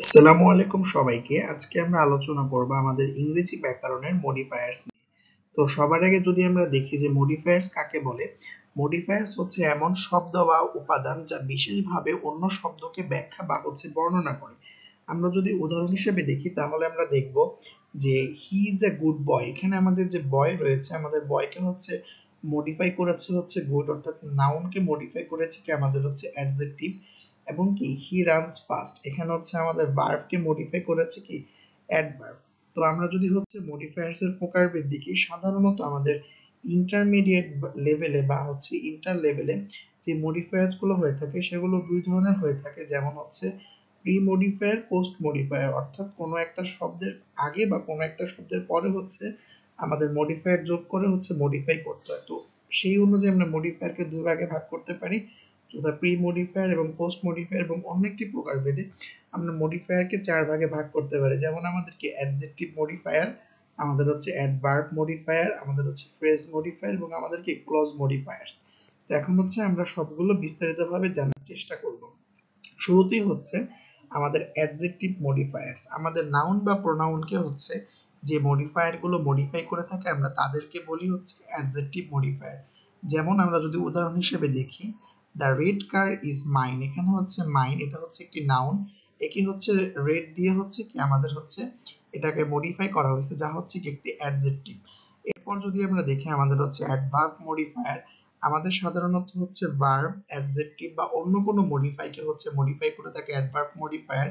আসসালামু আলাইকুম সবাইকে। আজকে আমরা আলোচনা করব আমাদের ইংরেজি ব্যাকরণের মডিফায়ার্স নিয়ে। তো সবার আগে যদি আমরা দেখি যে মডিফায়ার্স কাকে বলে। মডিফায়ার্স হচ্ছে এমন শব্দ বা উপাদান যা বিশেষভাবে অন্য শব্দকে ব্যাখ্যা বা বর্ণনা করে। আমরা যদি উদাহরণ হিসেবে দেখি তাহলে আমরা দেখব যে he is a good boy. এখানে আমাদের যে বয় রয়েছে, আমাদের বয়কে মডিফাই করেছে গুড, অর্থাৎ নাউনকে মডিফাই করেছে কি আমাদের অ্যাডজেক্টিভ। এবং কি হি রানস ফাস্ট, এখানে আমাদের ভার্বকে মডিফাই করেছে কি অ্যাডভার্ব। তো আমরা যদি মডিফায়ার্স এর প্রকারভেদ দেখি, সাধারণত আমাদের ইন্টারমিডিয়েট লেভেলে বা ইন্টার লেভেলে যে মডিফায়ার্স গুলো হয়ে থাকে সেগুলো দুই ধরনের হয়ে থাকে, যেমন প্রি মডিফায়ার, পোস্ট মডিফায়ার, অর্থাৎ কোনো একটা শব্দের আগে বা কোনো একটা শব্দের পরে আমাদের মডিফায়ার যোগ করে মডিফাই করতে হয়। তো সেই অনুযায়ী আমরা মডিফায়ারকে দুই ভাগে ভাগ করতে পারি, যথা প্রি মডিফায়ার এবং পোস্ট মডিফায়ার, এবং অন্য একটি প্রকারভেদে আমরা মডিফায়ারকে চার ভাগে ভাগ করতে পারি, যেমন আমাদেরকে অ্যাডজেক্টিভ মডিফায়ার, আমাদের অ্যাডভার্ব মডিফায়ার, আমাদের ফ্রেজ মডিফায়ার, এবং আমাদেরকে ক্লজ মডিফায়ার্স। তো এখন আমরা সবগুলো বিস্তারিতভাবে জানার চেষ্টা করব। শুরুতেই আমাদের অ্যাডজেক্টিভ মডিফায়ার্স। আমাদের নাউন বা প্রোনাউনকে যে মডিফায়ার গুলো মডিফাই করে থাকে আমরা তাদেরকে বলি অ্যাডজেক্টিভ মডিফায়ার। যেমন আমরা যদি উদাহরণ হিসেবে দেখি, the red car is mine. এখানে মাইন, এটা একটি নাউন, একে রেড দিয়ে কি আমাদের এটাকে মডিফাই করা হয়েছে, যা কি একটি অ্যাডজেক্টিভ। এরপর যদি আমরা দেখি আমাদের অ্যাডভার্ব মডিফায়ার। আমাদের সাধারণত ভার্ব, অ্যাডজেক্টিভ বা অন্য কোনো মডিফাইকে মডিফাই করে থাকে অ্যাডভার্ব মডিফায়ার।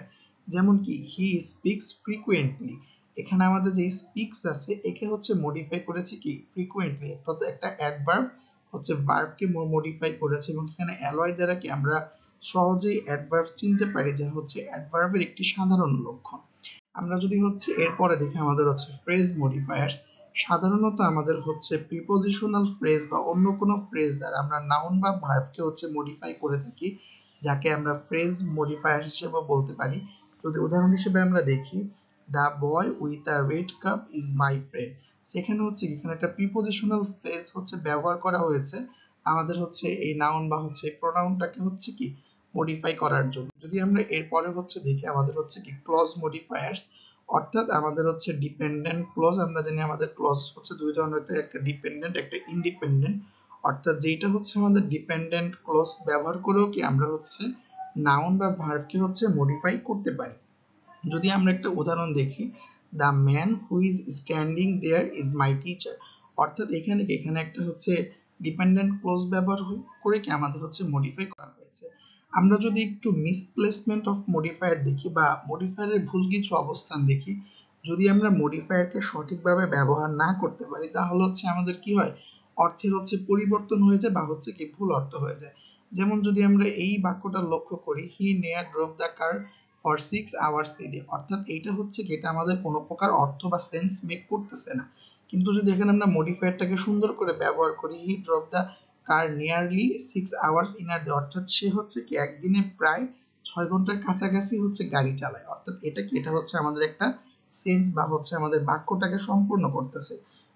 যেমন কি হি স্পিক্স ফ্রিকুয়েন্টলি, এখানে আমাদের যে স্পিক্স আছে একে মডিফাই করেছে কি ফ্রিকুয়েন্টলি, অর্থাৎ একটা অ্যাডভার্ব ভার্বকে মডিফাই করেছে, এবং এখানে অ্যালয় দ্বারা কি আমরা সহজেই অ্যাডভার্ব চিনতে পারি, যা অ্যাডভার্বের একটি সাধারণ লক্ষণ। আমরা যদি এরপরে দেখি আমাদের ফ্রেজ মডিফায়ার্স। সাধারণত আমাদের প্রিপজিশনাল ফ্রেজ বা অন্য কোনো ফ্রেজ দ্বারা আমরা নাউন বা ভার্বকে মডিফাই করে থাকি, যাকে আমরা ফ্রেজ মডিফায়ার হিসেবে বলতে পারি। যদি উদাহরণ হিসেবে আমরা দেখি, the boy with a red cup is my friend, সেখানে এখানে একটা প্রিপজিশনাল ফ্রেজ ব্যবহার করা হয়েছে আমাদের এই নাউন বা প্রোনাউনটাকে কি মডিফাই করার জন্য। যদি আমরা এরপরে দেখি আমাদের কি ক্লজ মডিফায়ার্স, অর্থাৎ আমাদের ডিপেন্ডেন্ট ক্লজ। আমরা জানি আমাদের ক্লজ দুই ধরনের, একটা ডিপেন্ডেন্ট, একটা ইন্ডিপেন্ডেন্ট। অর্থাৎ যেটা আমাদের ডিপেন্ডেন্ট ক্লজ ব্যবহার করেও কি আমরা নাউন বা ভার্বকে মডিফাই করতে পারি। যদি আমরা একটা উদাহরণ দেখি, the man who is standing there is my teacher, অর্থাৎ এখানে একটা ডিপেন্ডেন্ট ক্লজ ব্যবহার করে কি আমাদের মডিফাই করা হয়েছে। আমরা যদি একটু মিসপ্লেসমেন্ট অফ মডিফায়ার দেখি বা মডিফায়ারের ভুল কিছু অবস্থান দেখি, যদি আমরা মডিফায়ারকে সঠিকভাবে ব্যবহার না করতে পারি তাহলে আমাদের কি হয়, অর্থের পরিবর্তন হয়ে যায় বা কি ভুল অর্থ হয়ে যায়। যেমন যদি আমরা এই বাক্যটা লক্ষ্য করি, হি নেয়ার drove the car for 6 hours a day, অর্থাৎ এইটা কি এটা আমাদের কোনো প্রকার অর্থ বা সেন্স মেক করতেছে না। কিন্তু যদি এখানে আমরা মডিফায়ারটাকে সুন্দর করে ব্যবহার করি, he drove the car nearly 6 hours in a day, অর্থাৎ সে কি একদিনে প্রায় 6 ঘন্টার কাছাকাছি গাড়ি চালায়, অর্থাৎ এটা আমাদের একটা সেন্স বা আমাদের বাক্যটাকে সম্পূর্ণ করতেছে।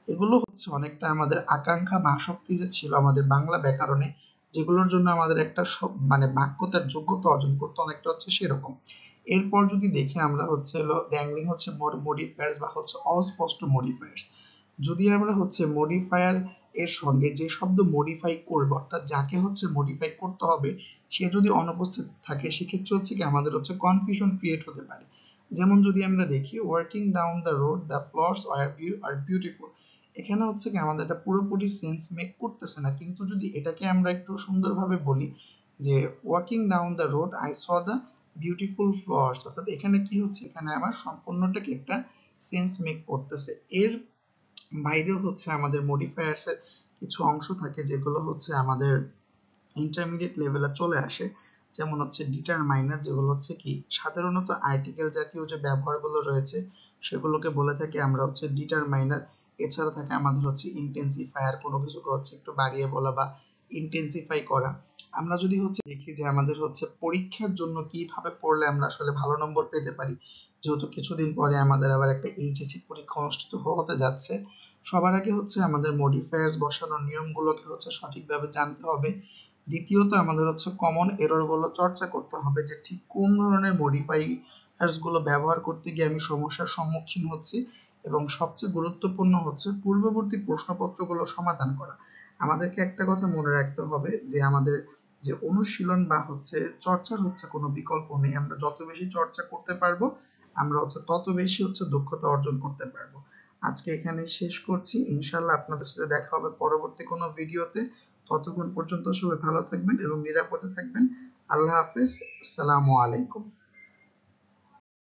এগুলো অনেকটা আমাদের আকাঙ্ক্ষা বা আসক্তি যে ছিল আমাদের বাংলা ব্যাকরণে, যেগুলোর জন্য আমাদের একটা বাক্যতার যোগ্যতা অর্জন করতে অনেকটা সেরকম। এরপর যদি দেখি আমরা ড্যাংলিং মডিফায়ার্স বা অস্পষ্ট মডিফায়ার্স। যদি আমরা মডিফায়ার এর সঙ্গে যে শব্দ মডিফাই করবে, অর্থাৎ যাকে মডিফাই করতে হবে, সে যদি অনুপস্থিত থাকে সেক্ষেত্রে কি আমাদের কনফিউশন ক্রিয়েট হতে পারে। যেমন যদি আমরা দেখি, working down the road the flowers are beautiful, এখানে কি আমাদের এটা পুরোপুরি সেন্স মেক করতেছে না, কিন্তু যদি এটাকে আমরা একটু সুন্দরভাবে বলি যে walking down the road I saw the beautiful flowers, অর্থাৎ এখানে কি এখানে আমার সম্পূর্ণটাকে একটা সেন্স মেক করতেছে। এর বাইরেও আমাদের মডিফায়ার্স এর কিছু অংশ থাকে যেগুলো আমাদের ইন্টারমিডিয়েট লেভেলে চলে আসে, যেমন ডিটারমাইনার, যেগুলো কি সাধারণত আর্টিকেল জাতীয় যে ব্যবহারগুলো রয়েছে সেগুলোকে বলে থাকি আমরা ডিটারমাইনার। এছাড়া থাকে আমাদের ইন্টেন্সিফায়ার, কোনো কিছুকে একটু বাড়িয়ে বলা বা ইন্টেন্সিফাই করা। আমরা যদি দেখি যে আমাদের পরীক্ষার জন্য কিভাবে পড়লে আমরা আসলে ভালো নম্বর পেতে পারি, যেহেতু কিছুদিন পরে আমাদের আবার একটা এইচএসসি পরীক্ষা অনুষ্ঠিত হতে যাচ্ছে, সবার আগে আমাদের মডিফায়ার্স বসানোর নিয়মগুলোকে সঠিকভাবে জানতে হবে। দ্বিতীয়ত আমাদের কমন এরর গুলো চর্চা করতে হবে, যে ঠিক কোন ধরনের মডিফাই মডিফায়ার্স গুলো ব্যবহার করতে গিয়ে আমি সমস্যার সম্মুখীন হচ্ছি, এবং সবচেয়ে গুরুত্বপূর্ণ হচ্ছে পূর্ববর্তী প্রশ্নপত্রগুলো সমাধান করা। আমাদেরকে একটা কথা মনে রাখতে হবে যে আমাদের যে অনুশীলন বা চর্চার কোনো বিকল্প নেই। আমরা যত বেশি চর্চা করতে পারবো আমরা তত বেশি দক্ষতা অর্জন করতে পারবো। আজকে এখানে শেষ করছি। ইনশাআল্লাহ আপনাদের সাথে দেখা হবে পরবর্তী কোনো ভিডিওতে। ততক্ষণ পর্যন্ত সবাই ভালো থাকবেন এবং নিরাপদে থাকবেন। আল্লাহ হাফেজ। আসসালামু আলাইকুম।